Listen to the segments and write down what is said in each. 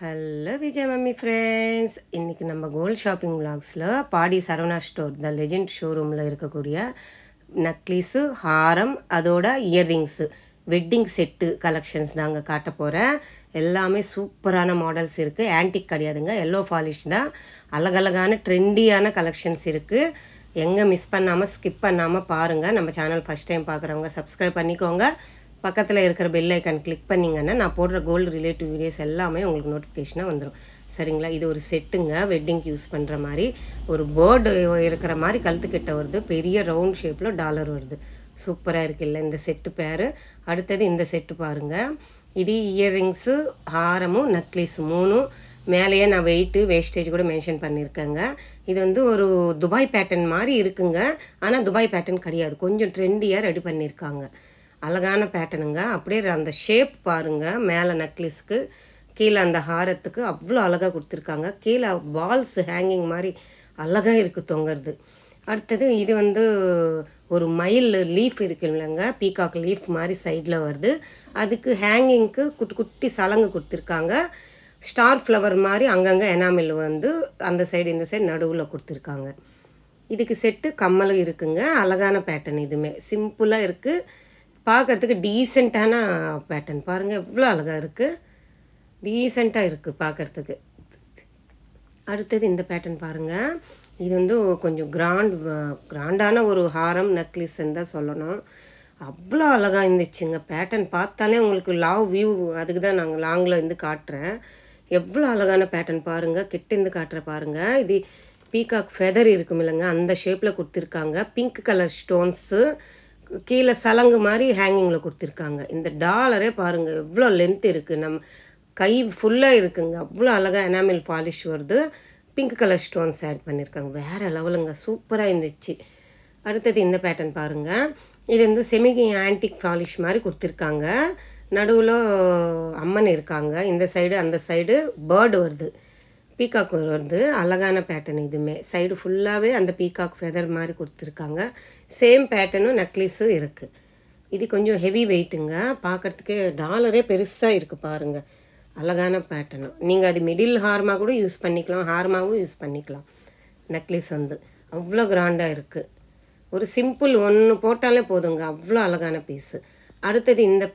Hello Vijay mummy friends, இன்றைக்கி நம்ம gold shopping விலாக்ஸில் Padi Saravana store the legend ஷோரூமில் இருக்கக்கூடிய நக்லீஸு, ஹாரம், அதோட இயர்ரிங்ஸு, வெட்டிங் செட்டு கலெக்ஷன்ஸ் தாங்க காட்ட போகிறேன். எல்லாமே சூப்பரான மாடல்ஸ் இருக்குது. ஆன்டிக் கிடையாதுங்க, எல்லோ ஃபாலிஷ் தான். அழகழகான ட்ரெண்டியான கலெக்ஷன்ஸ் இருக்குது. எங்கே மிஸ் பண்ணாமல் ஸ்கிப் பண்ணாமல் பாருங்கள். நம்ம சேனல் ஃபஸ்ட் டைம் பார்க்குறவங்க சப்ஸ்கிரைப் பண்ணிக்கோங்க. பக்கத்தில் இருக்கிற பெல் ஐக்கான் கிளிக் பண்ணிங்கன்னா நான் போடுற கோல்டு ரிலேட்டிவ் வீடியோஸ் எல்லாமே உங்களுக்கு நோட்டிஃபிகேஷனாக வந்துடும். சரிங்களா? இது ஒரு செட்டுங்க, வெட்டிங்க்கு யூஸ் பண்ணுற மாதிரி. ஒரு பேர்டு இருக்கிற மாதிரி கழுத்துக்கிட்ட வருது, பெரிய ரவுண்ட் ஷேப்பில் டாலர் வருது. சூப்பராக இருக்குல்ல இந்த செட்டு பேர். அடுத்தது இந்த செட்டு பாருங்கள். இது இயர்ரிங்ஸு, ஹாரமும் நக்லீஸ் மூணும். மேலேயே நான் வெயிட்டு வேஸ்டேஜ் கூட மென்ஷன் பண்ணியிருக்கேங்க. இது வந்து ஒரு துபாய் பேட்டர்ன் மாதிரி இருக்குங்க. ஆனால் துபாய் பேட்டர்ன் கிடையாது, கொஞ்சம் ட்ரெண்டியாக ரெடி பண்ணியிருக்காங்க. அழகான பேட்டர்னுங்க. அப்படியே அந்த ஷேப் பாருங்கள். மேலே நக்லீஸுக்கு, கீழே அந்த ஹாரத்துக்கு அவ்வளோ அழகாக கொடுத்துருக்காங்க. கீழே பால்ஸ் ஹேங்கிங் மாதிரி அழகாக இருக்குது தொங்குறது. அடுத்தது இது வந்து ஒரு மயில் லீஃப் இருக்குல்லங்க, பீகாக் லீஃப் மாதிரி சைடில் வருது. அதுக்கு ஹேங்கிங்க்கு குட்டி குட்டி சலங்கு கொடுத்துருக்காங்க. ஸ்டார் ஃப்ளவர் மாதிரி அங்கங்கே எனாமில் வந்து அந்த சைடு இந்த சைடு நடுவில் கொடுத்துருக்காங்க. இதுக்கு செட்டு கம்மலும் இருக்குங்க. அழகான பேட்டர்ன், இதுவுமே சிம்பிளாக இருக்குது. பார்க்குறதுக்கு டீசெண்டான பேட்டர்ன் பாருங்கள், எவ்வளோ அழகாக இருக்குது. டீசெண்டாக இருக்குது பார்க்குறதுக்கு. அடுத்தது இந்த பேட்டர்ன் பாருங்கள். இது வந்து கொஞ்சம் கிராண்டான ஒரு ஹாரம் நக்லீஸ்ன்னு தான் சொல்லணும். அவ்வளோ அழகாக இருந்துச்சுங்க. பேட்டர்ன் பார்த்தாலே உங்களுக்கு லாவ் வியூ, அதுக்கு தான் நாங்கள் லாங்கில் இருந்து காட்டுறேன். எவ்வளோ அழகான பேட்டர்ன் பாருங்கள். கிட்டேருந்து காட்டுற பாருங்கள். இது பீகாக் ஃபெதர் இருக்கும் இல்லைங்க, அந்த ஷேப்பில் கொடுத்துருக்காங்க. பிங்க் கலர் ஸ்டோன்ஸு, கீழே சலங்கு மாதிரி ஹேங்கிங்கில் கொடுத்துருக்காங்க. இந்த டாலரே பாருங்கள் எவ்வளோ லென்த் இருக்குது, நம்ம கை ஃபுல்லாக இருக்குங்க. அவ்வளோ அழகாக எனாமில் பாலிஷ் வருது. பிங்க் கலர் ஸ்டோன்ஸ் ஆட் பண்ணியிருக்காங்க. வேறு லெவலுங்க, சூப்பராக இருந்துச்சு. அடுத்தது இந்த பேட்டர்ன் பாருங்கள். இது வந்து செமி ஆன்டிக் பாலிஷ் மாதிரி கொடுத்துருக்காங்க. நடுவில் அம்மன் இருக்காங்க. இந்த சைடு அந்த சைடு பேர்டு வருது, பீகாக் வருது. அழகான பேட்டர்ன். இதுவுமே சைடு ஃபுல்லாகவே அந்த பீகாக் ஃபெதர் மாதிரி கொடுத்துருக்காங்க. சேம் பேட்டர்னும் நக்லீஸும் இருக்குது. இது கொஞ்சம் ஹெவி வெயிட்டுங்க. பார்க்குறதுக்கே டாலரே பெருசாக இருக்குது பாருங்கள். அழகான பேட்டர்னும். நீங்கள் அது மிடில் ஹாரமாக கூட யூஸ் பண்ணிக்கலாம், ஹாரமாகவும் யூஸ் பண்ணிக்கலாம். நக்லீஸ் வந்து அவ்வளோ கிராண்டாக இருக்குது. ஒரு சிம்பிள் ஒன்று போட்டாலே போதுங்க, அவ்வளோ அழகான பீஸு. அடுத்தது இந்த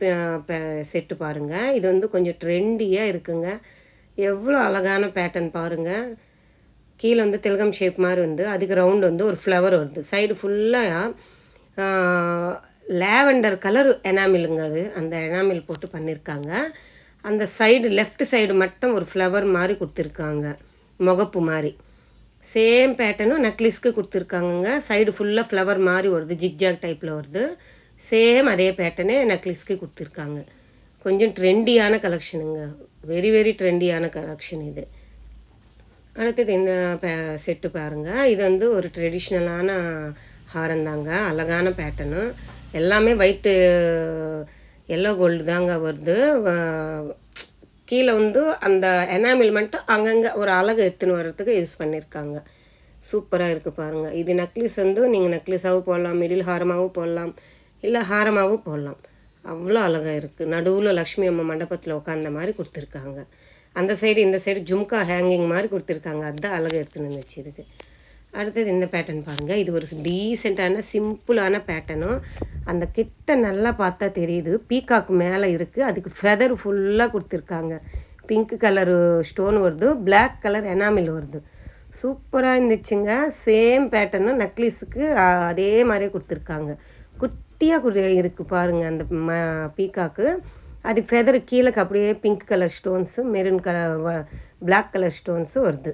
செட்டு பாருங்கள். இது வந்து கொஞ்சம் ட்ரெண்டியாக இருக்குங்க. எவ்வளோ அழகான பேட்டர்ன் பாருங்கள். கீழே வந்து திலகம் ஷேப் மாதிரி வந்து அதுக்கு ரவுண்டு வந்து ஒரு ஃப்ளவர் வருது. சைடு ஃபுல்லாக லேவெண்டர் கலர் எனாமிலுங்க. அது அந்த எனாமில் போட்டு பண்ணியிருக்காங்க. அந்த சைடு லெஃப்ட் சைடு மட்டும் ஒரு ஃப்ளவர் மாதிரி கொடுத்துருக்காங்க, முகப்பு மாதிரி. சேம் பேட்டர்னும் நக்லீஸ்க்கு கொடுத்துருக்காங்கங்க. சைடு ஃபுல்லாக ஃப்ளவர் மாதிரி வருது, ஜிக்ஜாக் டைப்பில் வருது. சேம் அதே பேட்டர்னே நக்லீஸ்க்கு கொடுத்துருக்காங்க. கொஞ்சம் ட்ரெண்டியான கலெக்ஷனுங்க, வெரி வெரி ட்ரெண்டியான கலெக்ஷன் இது. அடுத்தது இந்த செட்டு பாருங்கள். இது வந்து ஒரு ட்ரெடிஷ்னலான ஹாரம் தாங்க. அழகான பேட்டர்னு. எல்லாமே ஒயிட்டு எல்லோ கோல்டு தாங்க வருது. கீழே வந்து அந்த எனாமில் மட்டும் அங்கங்கே ஒரு அழகு எடுத்துன்னு வர்றதுக்கு யூஸ் பண்ணியிருக்காங்க. சூப்பராக இருக்குது பாருங்கள். இது நக்லீஸ் வந்து நீங்கள் நக்லீஸாகவும் போடலாம், மிடில் ஹாரமாகவும் போடலாம், இல்லை ஹாரமாகவும் போடலாம். அவ்வளோ அழகாக இருக்குது. நடுவில் லக்ஷ்மி அம்மா மண்டபத்தில் உட்காந்த மாதிரி கொடுத்துருக்காங்க. அந்த சைடு இந்த சைடு ஜும்கா ஹேங்கிங் மாதிரி கொடுத்துருக்காங்க. அதுதான் அழகாக எடுத்துன்னு இருந்துச்சு இதுக்கு. அடுத்தது இந்த பேட்டர்ன் பாருங்கள். இது ஒரு டீசெண்டான சிம்பிளான பேட்டர்னும். அந்த கிட்ட நல்லா பார்த்தா தெரியுது, பீகாக் மேலே இருக்குது. அதுக்கு ஃபெதர் ஃபுல்லாக கொடுத்துருக்காங்க. பிங்க் கலரு ஸ்டோன் வருது, பிளாக் கலர் எனாமில் வருது. சூப்பராக இருந்துச்சுங்க. சேம் பேட்டர்னும் நக்லீஸுக்கு அதே மாதிரியே கொடுத்துருக்காங்க. குட்டியாக இருக்குது பாருங்கள் அந்த பீகாக்கு. அது ஃபெதர் கீழே அப்படியே pink colour stones, maroon colour, black colour ஸ்டோன்ஸும் வருது.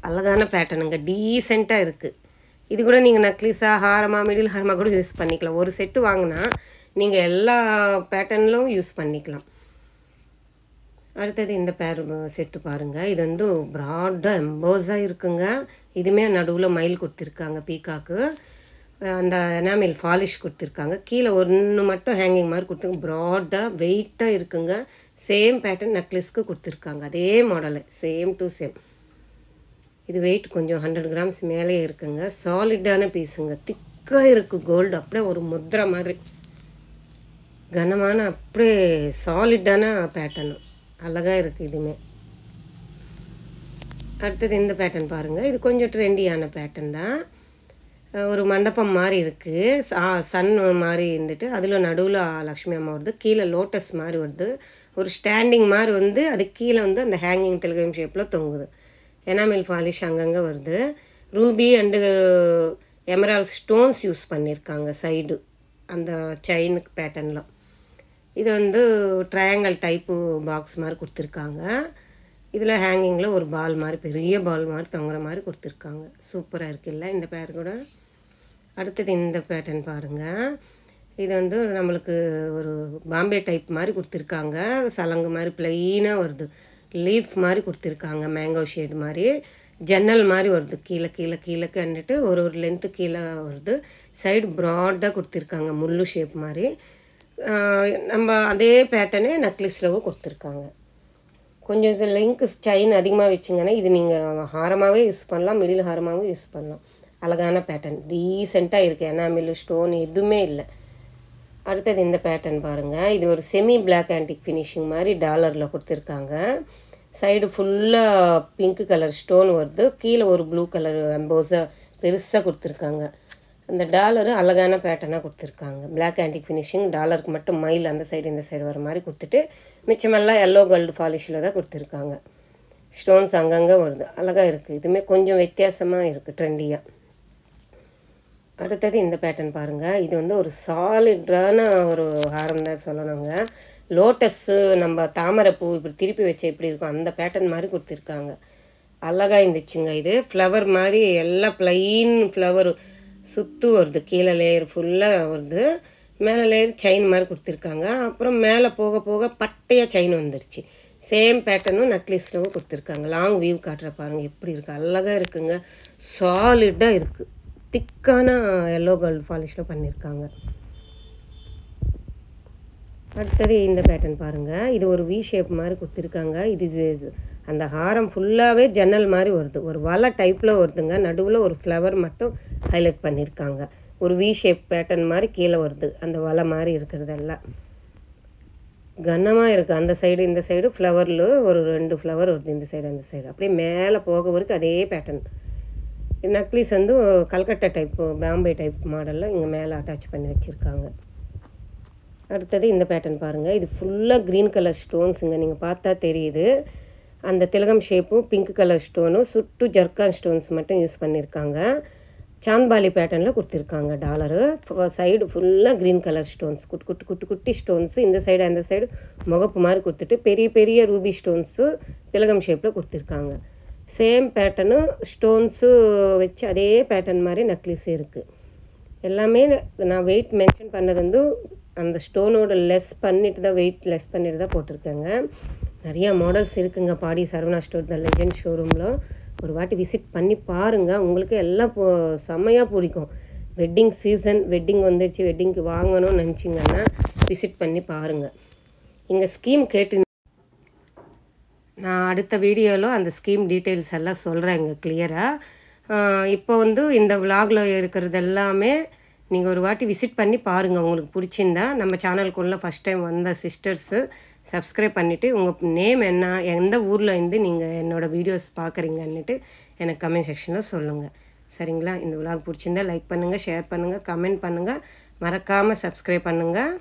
அழகான பேட்டர்னுங்க, டீசெண்டாக இருக்குது. இது கூட நீங்கள் நக்லீஸாக, ஹாரமாக, மிடில் ஹாரமாக கூட யூஸ் பண்ணிக்கலாம். ஒரு செட்டு வாங்கினா நீங்கள் எல்லா பேட்டர்ன்லும் யூஸ் பண்ணிக்கலாம். அடுத்தது இந்த செட்டு பாருங்கள். இது வந்து ப்ராடாக எம்போஸாக இருக்குங்க. இதுவுமே நடுவில் மயில் கொடுத்துருக்காங்க பீகாக்கு. அந்த எனாமில் பாலிஷ் கொடுத்துருக்காங்க. கீழே ஒன்று மட்டும் ஹேங்கிங் மாதிரி கொடுத்துருங்க. ப்ராடாக வெயிட்டாக இருக்குங்க. சேம் பேட்டர்ன் நக்லீஸ்க்கு கொடுத்துருக்காங்க. அதே மாடலு, சேம் டு சேம். இது வெயிட் கொஞ்சம் 100 கிராம்ஸ் மேலே இருக்குங்க. சாலிடான பீஸுங்க, திக்காக இருக்குது. கோல்டு அப்படியே ஒரு முத்திரை மாதிரி கனமான, அப்படியே சாலிடான பேட்டர்னு. அழகாக இருக்குது இதுவுமே. அடுத்தது இந்த பேட்டர்ன் பாருங்கள். இது கொஞ்சம் ட்ரெண்டியான பேட்டர்ன் தான். ஒரு மண்டபம் மாதிரி இருக்குது. சன் மாதிரி இருந்துட்டு அதில் நடுவில் லக்ஷ்மி அம்மா வருது. கீழே லோட்டஸ் மாதிரி வருது. ஒரு ஸ்டாண்டிங் மாதிரி வந்து அது கீழே வந்து அந்த ஹேங்கிங் திலகம் ஷேப்பில் தொங்குது. எனாமில் பாலிஷ் அங்கங்கே வருது. Ruby and emerald stones use பண்ணியிருக்காங்க சைடு அந்த செயினுக்கு பேட்டர்னில். இது வந்து ட்ரையாங்கல் டைப்பு பாக்ஸ் மாதிரி கொடுத்துருக்காங்க. இதில் ஹேங்கிங்கில் ஒரு பால் மாதிரி பெரிய பால் மாதிரி தொங்குற மாதிரி கொடுத்துருக்காங்க. சூப்பராக இருக்குல்ல இந்த பேர் கூட. அடுத்தது இந்த பேட்டர்ன் பாருங்கள். இது வந்து நம்மளுக்கு ஒரு பாம்பே டைப் மாதிரி கொடுத்துருக்காங்க. சலங்கு மாதிரி ப்ளைனாக வருது. லீஃப் மாதிரி கொடுத்துருக்காங்க. மேங்கோ ஷேட் மாதிரி ஜன்னல் மாதிரி வருது. கீழே கீழே கீழே கண்டுட்டு ஒரு லென்த்து கீழே வருது. சைடு ப்ராடாக கொடுத்துருக்காங்க. முள்ளு ஷேப் மாதிரி. நம்ம அதே பேட்டர்னே நெக்லஸில் கொடுத்துருக்காங்க. கொஞ்சம் லிங்க் செயின் அதிகமாக வச்சிங்கன்னா இது நீங்கள் ஹாரமாகவே யூஸ் பண்ணலாம், மிடில் ஹாரமாகவும் யூஸ் பண்ணலாம். அழகான பேட்டர்ன், டீசெண்டாக இருக்குது. எனாமில் ஸ்டோன் எதுவுமே இல்லை. அடுத்தது இந்த பேட்டர்ன் பாருங்கள். இது ஒரு செமி பிளாக் ஆன்டிக் ஃபினிஷிங் மாதிரி டாலரில் கொடுத்துருக்காங்க. சைடு ஃபுல்லாக பிங்க் கலர் ஸ்டோன் வருது. கீழே ஒரு ப்ளூ கலர் எம்போஸாக பெருசாக கொடுத்துருக்காங்க. அந்த டாலரு அழகான பேட்டர்னாக கொடுத்துருக்காங்க. Black antique finishing. டாலருக்கு மட்டும் மயில் அந்த சைடு இந்த சைடு வர மாதிரி கொடுத்துட்டு மிச்சமெல்லாம் எல்லோ கோல்டு பாலிஷில் தான் கொடுத்துருக்காங்க. ஸ்டோன்ஸ் அங்கங்கே வருது. அழகாக இருக்குது. இதுவுமே கொஞ்சம் வித்தியாசமாக இருக்குது, ட்ரெண்டியாக. அடுத்தது இந்த பேட்டர்ன் பாருங்கள். இது வந்து ஒரு சாலிடான ஒரு ஹாரம் தான் சொல்லணுங்க. லோட்டஸ்ஸு நம்ம தாமரைப்பூ இப்படி திருப்பி வச்ச எப்படி இருக்கும் அந்த பேட்டர்ன் மாதிரி கொடுத்துருக்காங்க. அழகாக இருந்துச்சுங்க. இது ஃப்ளவர் மாதிரி எல்லாம் ப்ளைன் ஃப்ளவர் சுற்று வருது. கீழே லேயர் ஃபுல்லாக வருது. மேலே லேயர் செயின் மாதிரி கொடுத்துருக்காங்க. அப்புறம் மேலே போக போக பட்டையாக செயின் வந்துருச்சு. சேம் பேட்டர்னும் நெக்லஸில் கொடுத்துருக்காங்க. லாங் வியூ காட்டுற பாருங்கள் எப்படி இருக்குது. அழகாக இருக்குங்க. சாலிடாக இருக்குது. திக்கான எல்லோ கோல்டு பாலிஷில் பண்ணியிருக்காங்க. அடுத்தது இந்த பேட்டர்ன் பாருங்கள். இது ஒரு வி ஷேப் மாதிரி கொடுத்துருக்காங்க. இது அந்த ஹாரம் ஃபுல்லாகவே ஜன்னல் மாதிரி வருது. ஒரு வலை டைப்பில் வருதுங்க. நடுவில் ஒரு ஃப்ளவர் மட்டும் ஹைலைட் பண்ணியிருக்காங்க. ஒரு வி ஷேப் பேட்டர்ன் மாதிரி கீழே வருது. அந்த வலை மாதிரி இருக்கிறதெல்லாம் கனமாக இருக்குது. அந்த சைடு இந்த சைடு ஃப்ளவரில் ஒரு 2 ஃப்ளவர் வருது. இந்த சைடு அந்த சைடு அப்படியே மேலே போக வரைக்கும் அதே பேட்டர்ன். நெக்லஸ் வந்து கல்கட்டா டைப்பு பாம்பே டைப் மாடலில் இங்கே மேலே அட்டாச் பண்ணி வச்சுருக்காங்க. அடுத்தது இந்த பேட்டர்ன் பாருங்கள். இது ஃபுல்லாக க்ரீன் கலர் ஸ்டோன்ஸுங்க. நீங்கள் பார்த்தா தெரியுது. அந்த திலகம் ஷேப்பும் பிங்க் கலர் ஸ்டோனும் சுட்டு ஜர்கான் ஸ்டோன்ஸ் மட்டும் யூஸ் பண்ணியிருக்காங்க. சாந்த்பாலி பேட்டர்னில் கொடுத்துருக்காங்க டாலரு. சைடு ஃபுல்லாக க்ரீன் கலர் ஸ்டோன்ஸ், குட்டி குட்டி குட்டி குட்டி ஸ்டோன்ஸு. இந்த சைடு அந்த சைடு முகப்பு மாதிரி கொடுத்துட்டு பெரிய பெரிய ரூபி ஸ்டோன்ஸு திலகம் ஷேப்பில் கொடுத்துருக்காங்க. சேம் பேட்டர்னு ஸ்டோன்ஸு வச்சு அதே பேட்டர்ன் மாதிரி நெக்லஸ் இருக்குது. எல்லாமே நான் வெயிட் மென்ஷன் பண்ணது வந்து அந்த ஸ்டோனோட லெஸ் பண்ணிட்டு தான், வெயிட் லெஸ் பண்ணிட்டு தான் போட்டிருக்கேங்க. நிறையா மாடல்ஸ் இருக்குங்க பாடி சரவணா ஸ்டோர் த லெஜெண்ட் ஷோரூமில். ஒரு வாட்டி விசிட் பண்ணி பாருங்கள். உங்களுக்கு எல்லாம் செம்மையாக பிடிக்கும். வெட்டிங் சீசன், வெட்டிங் வந்துடுச்சு, வெட்டிங்க்கு வாங்கணும்னு நினச்சிங்கன்னா விசிட் பண்ணி பாருங்கள். இங்கே ஸ்கீம் கேட்டு நான் அடுத்த வீடியோவில் அந்த ஸ்கீம் டீட்டெயில்ஸ் எல்லாம் சொல்கிறேங்க கிளியராக. இப்போ வந்து இந்த விலாகில் இருக்கிறது எல்லாமே நீங்கள் ஒரு வாட்டி விசிட் பண்ணி பாருங்கள். உங்களுக்கு பிடிச்சிருந்தா நம்ம சேனலுக்குள்ளே ஃபஸ்ட் டைம் வந்த சிஸ்டர்ஸு சப்ஸ்கிரைப் பண்ணிவிட்டு உங்கள் நேம் என்ன, எந்த ஊரில் இருந்து நீங்கள் என்னோடய வீடியோஸ் பார்க்குறீங்கன்னுட்டு எனக்கு கமெண்ட் செக்ஷனில் சொல்லுங்கள். சரிங்களா? இந்த விலாக் பிடிச்சிருந்தா லைக் பண்ணுங்கள், ஷேர் பண்ணுங்கள், கமெண்ட் பண்ணுங்கள். மறக்காமல் சப்ஸ்கிரைப் பண்ணுங்கள்.